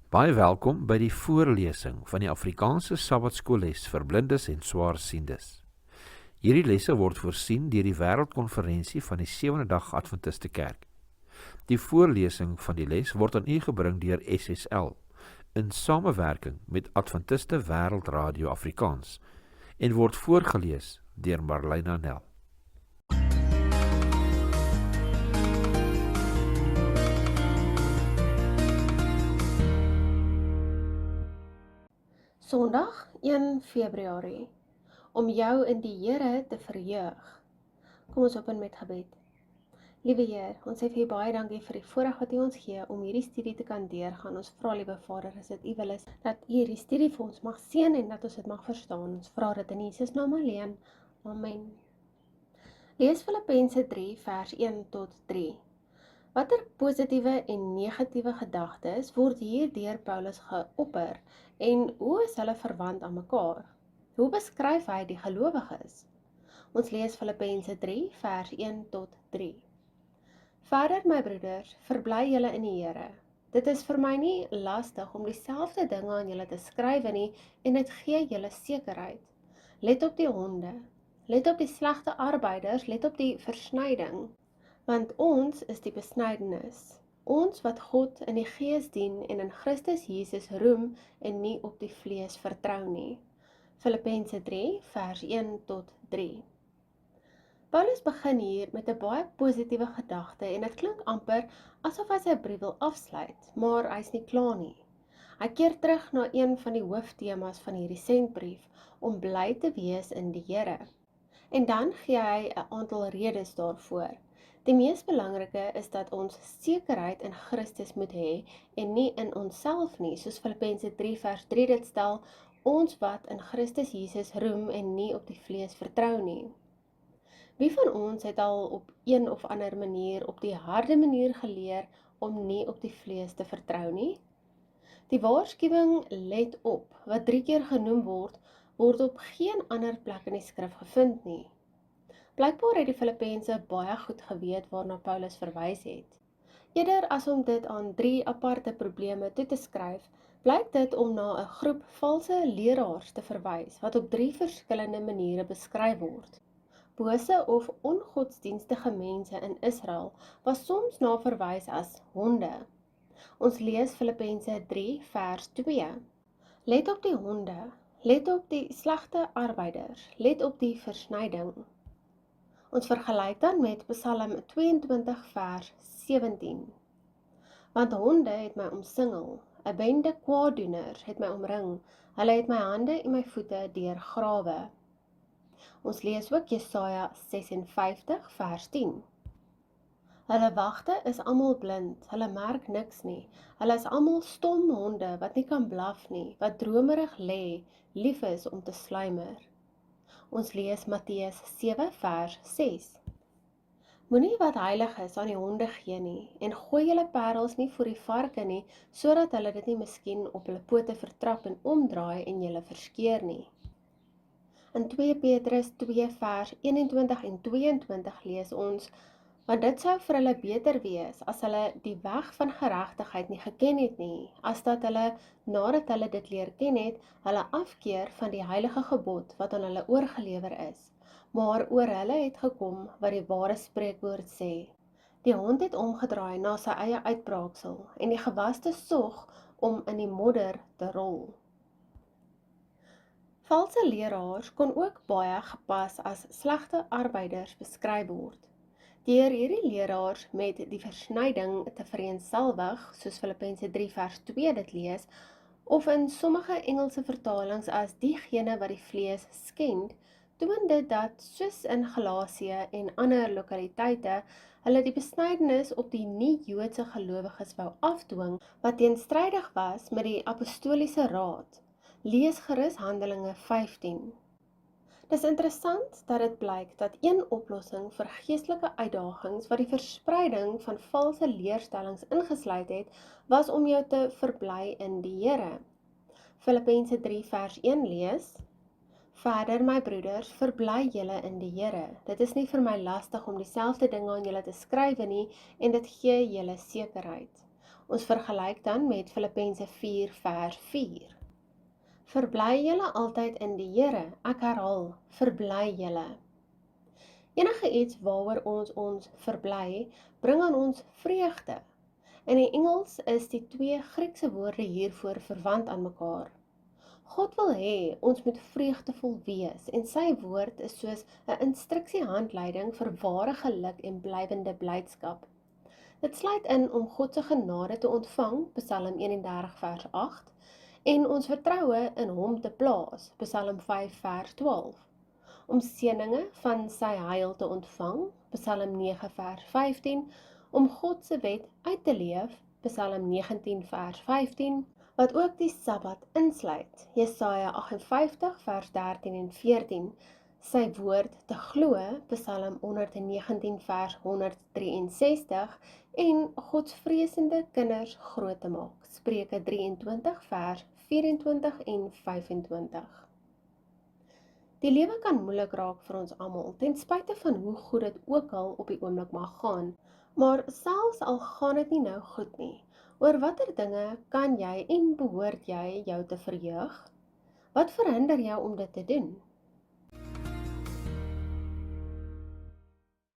Baie welkom by die voorlesing van die Afrikaanse Sabbatskoolles vir blindes en swaarsiendes. Hierdie lesse word voorsien deur die Wêreldkonferensie van die Sewende Dag Adventiste Kerk. Die voorlesing van die les word aan u gebring deur SSL in samewerking met Adventiste Wêreldradio Afrikaans en word voorgeles deur Marlena Nel. Sondag 1 Februarie, om jou in die Here te verheug. Kom ons open met gebed. Liewe Heer, ons sê vir U baie dankie vir die voorreg wat U ons gee om hierdie studie te kan deurgaan. Ons vra, liewe Vader, as dit U wil is, dat U hierdie studie vir ons mag seën en dat ons dit mag verstaan. Ons vra dit in Jesus naam alleen. Amen. Lees Filippense 3 vers 1 tot 3. Watter positiewe en negatiewe gedagtes word hier deur Paulus geopper en hoe is hulle verwant aan mekaar? Hoe beskryf hy die gelowiges? Ons lees Filippense 3 vers 1 tot 3. Verder, my broeders, verbly julle in die Here. Dit is vir my nie lastig om dieselfde dinge aan julle te skryf nie en dit gee julle sekerheid. Let op die honde, let op die slegte arbeiders, let op die versnyding. Want ons is die besnydenis, ons wat God in die Gees dien en in Christus Jesus roem en nie op die vlees vertrou nie. Filippense 3 vers 1 tot 3. Paulus begin hier met 'n baie positiewe gedagte en dit klink amper asof hy sy brief wil afsluit, maar hy's nie klaar nie. Hy keer terug na een van die hooftemas van hierdie sendbrief, om bly te wees in die Here. En dan gee hy 'n aantal redes daarvoor. Die mees belangrike is dat ons sekerheid in Christus moet hê en nie in onsself nie, soos Filippense 3 vers 3 dit stel, ons wat in Christus Jesus roem en nie op die vlees vertrou nie. Wie van ons het al op een of ander manier op die harde manier geleer om nie op die vlees te vertrou nie? Die waarskuwing let op, wat 3 keer genoem word op geen ander plek in die skrif gevind nie. Blykbaar het die Filippense baie goed geweet waarna Paulus verwys het. Eerder as om dit aan 3 aparte probleme toe te skryf, blyk dit om na 'n groep valse leraars te verwys, wat op 3 verskillende maniere beskryf word. Bose of ongodsdienstige mense in Israel was soms na verwys as honde. Ons lees Filippense 3 vers 2. Let op die honde, let op die slegte arbeiders, let op die versnyding. Ons vergelyk dan met Psalm 22 vers 17. Want honde het my omsingel, 'n bende kwaaddoeners het my omring, hulle het my hande en my voete deurgrawe. Ons lees ook Jesaja 56 vers 10. Hulle wagte is almal blind, hulle merk niks nie, hulle is almal stom honde wat nie kan blaf nie, wat dromerig lê, lief is om te sluimer. Ons lees Matteus 7 vers 6. Moenie wat heilig is aan die honde gee nie, en gooi julle parels nie voor die varke nie, sodat hulle dit nie miskien op hulle pote vertrap en omdraai en julle verskeur nie. In 2 Petrus 2 vers 21 en 22 lees ons, want dit sou vir hulle beter wees as hulle die weg van geregtigheid nie geken het nie, as dat hulle, nadat hulle dit leer ken het, hulle afkeer van die heilige gebod wat aan hulle oorgelewer is. Maar oor hulle het gekom wat die ware spreekwoord sê. Die hond het omgedraai na sy eie uitbraaksel en die gewaste sog om in die modder te rol. Valse leraars kon ook baie gepas as slegte arbeiders beskryf word. Deur hierdie leraars met die versnyding te vereenselwig, soos Filippense 3 vers 2 dit lees, of in sommige Engelse vertalings as diegene wat die vlees skend, toon dit dat, soos in Galasië en ander lokaliteite, hulle die besnydenis op die nie-Joodse gelowiges wou afdwing, wat teenstrydig was met die apostoliese raad. Lees gerus Handelinge 15. Dis interessant dat dit blyk dat een oplossing vir geestelike uitdagings wat die verspreiding van valse leerstellings ingesluit het, was om jou te verbly in die Here. Filippense 3 vers 1 lees, Verder, my broeders, verbly julle in die Here. Dit is nie vir my lastig om dieselfde dinge aan julle te skryf nie, en dit gee julle sekerheid. Ons vergelyk dan met Filippense 4 vers 4. Verbly julle altyd in die Here. Ek herhaal, verbly julle. Enige iets waaroor ons verbly, bring aan ons vreugde. In die Engels is die twee Griekse woorde hiervoor verwant aan mekaar. God wil hê ons moet vreugdevol wees en sy woord is soos 'n instruksiehandleiding vir ware geluk en blywende blydskap. Dit sluit in om God se genade te ontvang, Psalm 31 vers 8, en ons vertroue in hom te plaas, Psalm 5 vers 12. Om seëninge van sy heil te ontvang, Psalm 9 vers 15, om God se wet uit te leef, Psalm 19 vers 15, wat ook die Sabbat insluit, Jesaja 58 vers 13 en 14, sy woord te glo, Psalm 119 vers 163, en godsvreesende kinders groot te maak, Spreuke 23 vers 24 en 25. Die lewe kan moeilik raak vir ons almal, ten spyte van hoe goed dit ook al op die oomblik mag gaan. Maar selfs al gaan dit nie nou goed nie, oor watter dinge kan jy en behoort jy jou te verheug? Wat verhinder jou om dit te doen?